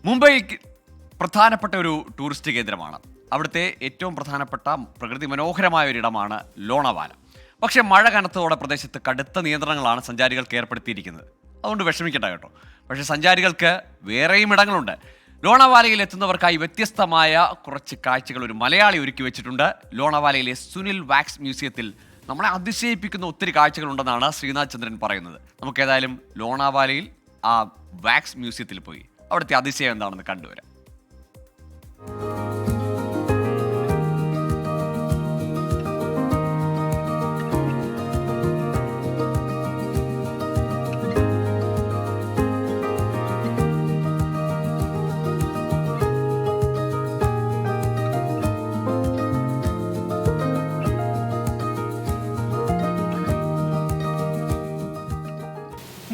മുംബൈ പ്രധാനപ്പെട്ട ഒരു ടൂറിസ്റ്റ് കേന്ദ്രമാണ്. അവിടുത്തെ ഏറ്റവും പ്രധാനപ്പെട്ട പ്രകൃതി മനോഹരമായ ഒരിടമാണ് ലോണാവാല. പക്ഷേ മഴ കനത്തതോടെ പ്രദേശത്ത് കടുത്ത നിയന്ത്രണങ്ങളാണ് സഞ്ചാരികൾക്ക് ഏർപ്പെടുത്തിയിരിക്കുന്നത്. അതുകൊണ്ട് വിഷമിക്കണ്ട കേട്ടോ. പക്ഷേ സഞ്ചാരികൾക്ക് വേറെയും ഇടങ്ങളുണ്ട്. ലോണാവാലയിൽ എത്തുന്നവർക്കായി വ്യത്യസ്തമായ കുറച്ച് കാഴ്ചകൾ ഒരു മലയാളി ഒരുക്കി വെച്ചിട്ടുണ്ട്. ലോണാവാലയിലെ സുനിൽ വാക്സ് മ്യൂസിയത്തിൽ നമ്മളെ അതിശയിപ്പിക്കുന്ന ഒത്തിരി കാഴ്ചകളുണ്ടെന്നാണ് ശ്രീനാഥ് ചന്ദ്രൻ പറയുന്നത്. നമുക്കേതായാലും ലോണാവാലയിൽ ആ വാക്സ് മ്യൂസിയത്തിൽ പോയി അവിടുത്തെ അതിശയം എന്താണെന്ന് കണ്ടുവരാം.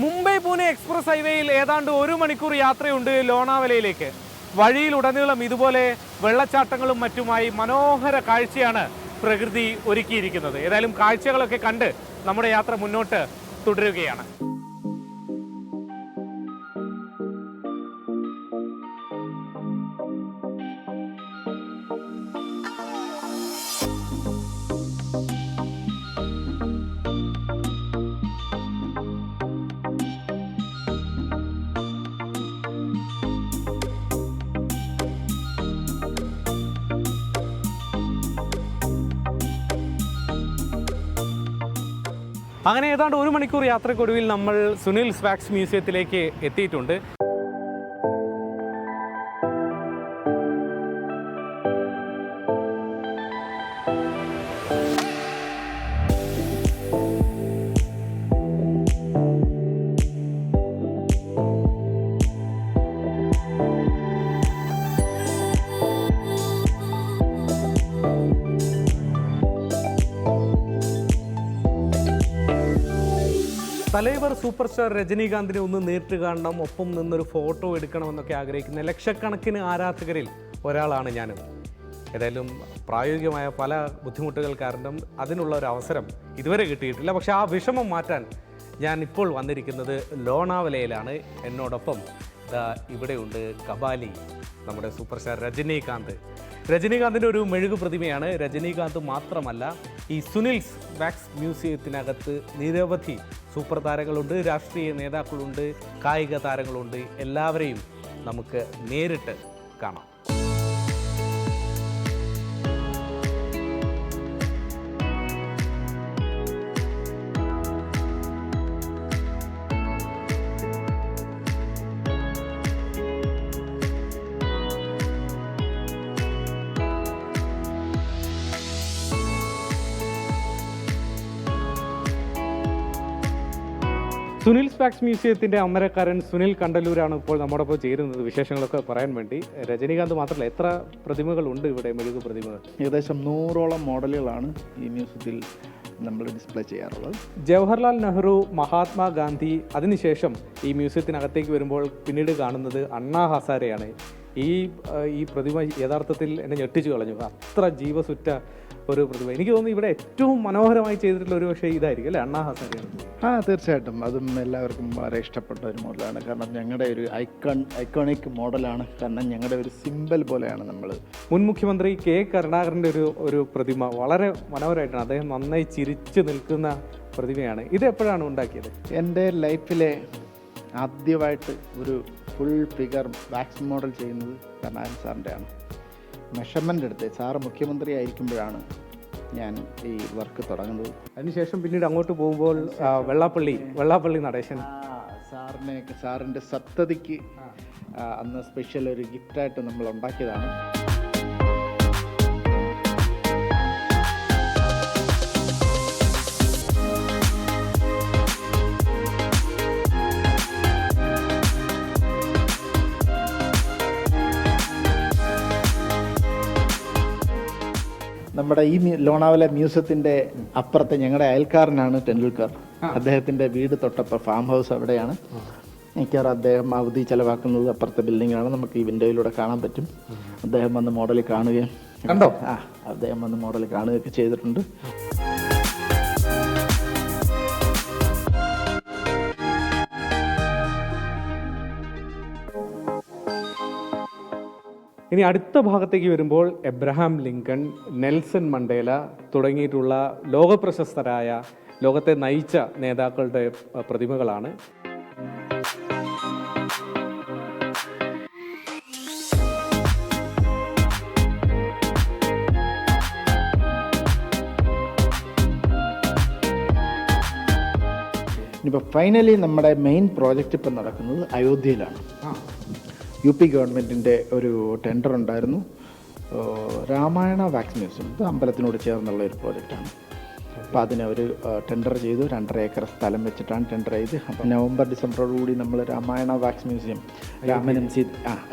മുംബൈ പൂനെ എക്സ്പ്രസ് ഹൈവേയിൽ ഏതാണ്ട് 1 മണിക്കൂർ യാത്രയുണ്ട് ലോണാവലയിലേക്ക്. വഴിയിലുടനീളം ഇതുപോലെ വെള്ളച്ചാട്ടങ്ങളും മറ്റുമായി മനോഹര കാഴ്ചയാണ് പ്രകൃതി ഒരുക്കിയിരിക്കുന്നത്. ഏതായാലും കാഴ്ചകളൊക്കെ കണ്ട് നമ്മുടെ യാത്ര മുന്നോട്ട് തുടരുകയാണ്. അങ്ങനെ ഏതാണ്ട് 1 മണിക്കൂർ യാത്രക്കൊടുവിൽ നമ്മൾ സുനിൽ വാക്സ് മ്യൂസിയത്തിലേക്ക് എത്തിയിട്ടുണ്ട്. തലൈവർ സൂപ്പർ സ്റ്റാർ രജനീകാന്തിനെ ഒന്ന് നേരിട്ട് കാണണം, ഒപ്പം നിന്നൊരു ഫോട്ടോ എടുക്കണമെന്നൊക്കെ ആഗ്രഹിക്കുന്ന ലക്ഷക്കണക്കിന് ആരാധകരിൽ ഒരാളാണ് ഞാനും. ഏതായാലും പ്രായോഗികമായ പല ബുദ്ധിമുട്ടുകൾ കാരണം അതിനുള്ള ഒരു അവസരം ഇതുവരെ കിട്ടിയിട്ടില്ല. പക്ഷേ ആ വിഷമം മാറ്റാൻ ഞാൻ ഇപ്പോൾ വന്നിരിക്കുന്നത് ലോണാവലയിലാണ്. എന്നോടൊപ്പം ഇവിടെയുണ്ട് കബാലി, നമ്മുടെ സൂപ്പർ സ്റ്റാർ രജനീകാന്തിൻ്റെ ഒരു മെഴുകു പ്രതിമയാണ്. രജനീകാന്ത് മാത്രമല്ല, ഈ സുനിൽ വാക്സ് മ്യൂസിയത്തിനകത്ത് നിരവധി സൂപ്പർ താരങ്ങളുണ്ട്, രാഷ്ട്രീയ നേതാക്കളുണ്ട്, കായിക താരങ്ങളുണ്ട്. എല്ലാവരെയും നമുക്ക് നേരിട്ട് കാണാം. സുനിൽ വാക്സ് മ്യൂസിയത്തിൻ്റെ അമരക്കാരൻ സുനിൽ കണ്ടല്ലൂരാണ് ഇപ്പോൾ നമ്മോടൊപ്പം ചേരുന്നത്, വിശേഷങ്ങളൊക്കെ പറയാൻ വേണ്ടി. രജനീകാന്ത് മാത്രമല്ല, എത്ര പ്രതിമകളുണ്ട് ഇവിടെ, മെഴുകു പ്രതിമകൾ? ഏകദേശം 100ഓളം മോഡലുകളാണ് ഈ മ്യൂസിയത്തിൽ നമ്മൾ ഡിസ്പ്ലേ ചെയ്യാറുള്ളത്. ജവഹർലാൽ നെഹ്റു, മഹാത്മാഗാന്ധി, അതിനുശേഷം ഈ മ്യൂസിയത്തിനകത്തേക്ക് വരുമ്പോൾ പിന്നീട് കാണുന്നത് അണ്ണാ ഹസാരെയാണ്. ഈ പ്രതിമ യഥാർത്ഥത്തിൽ എന്നെ ഞെട്ടിച്ചു കളഞ്ഞു. അത്ര ജീവസുറ്റ ഒരു പ്രതിമ. എനിക്ക് തോന്നുന്നു ഇവിടെ ഏറ്റവും മനോഹരമായി ചെയ്തിട്ടുള്ള ഒരു പക്ഷേ ഇതായിരിക്കും അല്ലേ, അണ്ണാ ഹസാരെയാണ്. തീർച്ചയായിട്ടും അതും എല്ലാവർക്കും വളരെ ഇഷ്ടപ്പെട്ട ഒരു മോഡലാണ്. കാരണം ഞങ്ങളുടെ ഒരു ഐക്കോണിക് മോഡലാണ്. കാരണം ഞങ്ങളുടെ ഒരു സിമ്പൽ പോലെയാണ് നമ്മൾ. മുൻ മുഖ്യമന്ത്രി കെ കരുണാകരൻ്റെ ഒരു പ്രതിമ വളരെ മനോഹരമായിട്ടാണ്. അദ്ദേഹം നന്നായി ചിരിച്ചു നിൽക്കുന്ന പ്രതിമയാണ്. ഇത് എപ്പോഴാണ് ഉണ്ടാക്കിയത്? എൻ്റെ ലൈഫിലെ ആദ്യമായിട്ട് ഒരു ഫുൾ ഫിഗർ വാക്സ് മോഡൽ ചെയ്യുന്നത് കരുണാകരൻ സാറിൻ്റെയാണ്. മെഷർമെൻ്റ് എടുത്ത് സാറ് മുഖ്യമന്ത്രി ആയിരിക്കുമ്പോഴാണ് ഞാൻ ഈ വർക്ക് തുടങ്ങുന്നത്. അതിനുശേഷം പിന്നീട് അങ്ങോട്ട് പോകുമ്പോൾ വെള്ളാപ്പള്ളി നടേശൻ സാറിൻ്റെ സപ്തതിക്ക് അന്ന് സ്പെഷ്യൽ ഒരു ഗിഫ്റ്റായിട്ട് നമ്മൾ ഉണ്ടാക്കിയതാണ്. നമ്മുടെ ഈ ലോണാവല മ്യൂസിയത്തിൻ്റെ അപ്പുറത്തെ ഞങ്ങളുടെ അയൽക്കാരനാണ് ടെണ്ടുൽക്കർ. അദ്ദേഹത്തിൻ്റെ വീട് തൊട്ടപ്പം ഫാം ഹൗസ് അവിടെയാണ്. മിക്കവാറും അദ്ദേഹം അവധി ചിലവാക്കുന്നത് അപ്പുറത്തെ ബിൽഡിങ്ങാണ്. നമുക്ക് ഈ വിൻഡോയിലൂടെ കാണാൻ പറ്റും. അദ്ദേഹം വന്ന് മോഡൽ കാണുകയും അദ്ദേഹം വന്ന് മോഡൽ കാണുകയൊക്കെ ചെയ്തിട്ടുണ്ട്. ഇനി അടുത്ത ഭാഗത്തേക്ക് വരുമ്പോൾ എബ്രഹാം ലിങ്കൺ, നെൽസൺ മണ്ടേല തുടങ്ങിയിട്ടുള്ള ലോകപ്രശസ്തരായ, ലോകത്തെ നയിച്ച നേതാക്കളുടെ പ്രതിമകളാണ്. ഇനിയിപ്പോൾ ഫൈനലി നമ്മുടെ മെയിൻ പ്രോജക്റ്റ് ഇപ്പം നടക്കുന്നത് അയോധ്യയിലാണ്. UP ഗവൺമെൻറ്റിൻ്റെ ഒരു ടെൻഡർ ഉണ്ടായിരുന്നു, രാമായണ വാക്സ് മ്യൂസിയം. ഇത് അമ്പലത്തിനോട് ചേർന്നുള്ള ഒരു പ്രോജക്റ്റാണ്. അപ്പോൾ അതിന് അവർ ടെൻഡർ ചെയ്തു. 2.5 ഏക്കർ സ്ഥലം വെച്ചിട്ടാണ് ടെൻഡർ ചെയ്ത്. അപ്പോൾ നവംബർ ഡിസംബറോടുകൂടി നമ്മൾ രാമായണ വാക്സ് മ്യൂസിയം രാമനും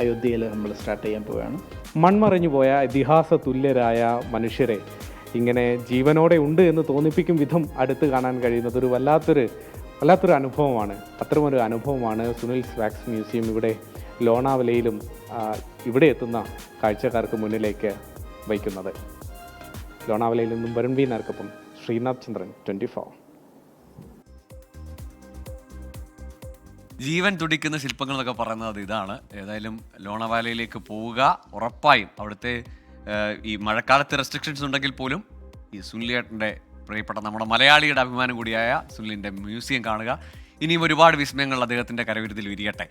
അയോധ്യയിൽ നമ്മൾ സ്റ്റാർട്ട് ചെയ്യാൻ പോവുകയാണ്. മൺമറഞ്ഞു പോയ ഇതിഹാസ തുല്യരായ മനുഷ്യരെ ഇങ്ങനെ ജീവനോടെ ഉണ്ട് എന്ന് തോന്നിപ്പിക്കും വിധം അടുത്ത് കാണാൻ കഴിയുന്നത് ഒരു വല്ലാത്തൊരു അനുഭവമാണ്. അത്തരമൊരു അനുഭവമാണ് സുനിൽസ് വാക്സ് മ്യൂസിയം ഇവിടെ ലോണാവലയിലും ഇവിടെ എത്തുന്ന കാഴ്ചക്കാർക്ക് മുന്നിലേക്ക് വയ്ക്കുന്നത്. ലോണാവലയിൽ നിന്നും വരുൺ വി നായർക്കൊപ്പം ശ്രീനാഥ് ചന്ദ്രൻ, 24. ജീവൻ തുടിക്കുന്ന ശില്പങ്ങൾ എന്നൊക്കെ പറയുന്നത് ഇതാണ്. ഏതായാലും ലോണാവാലയിലേക്ക് പോവുക, ഉറപ്പായും അവിടുത്തെ ഈ മഴക്കാലത്ത് റെസ്ട്രിക്ഷൻസ് ഉണ്ടെങ്കിൽ പോലും ഈ സുനിലേട്ടൻ്റെ പ്രിയപ്പെട്ട നമ്മുടെ മലയാളിയുടെ അഭിമാനം കൂടിയായ സുനിലിൻ്റെ മ്യൂസിയം കാണുക. ഇനിയും ഒരുപാട് വിസ്മയങ്ങൾ അദ്ദേഹത്തിൻ്റെ കരവിരുതിൽ വിരിയട്ടെ.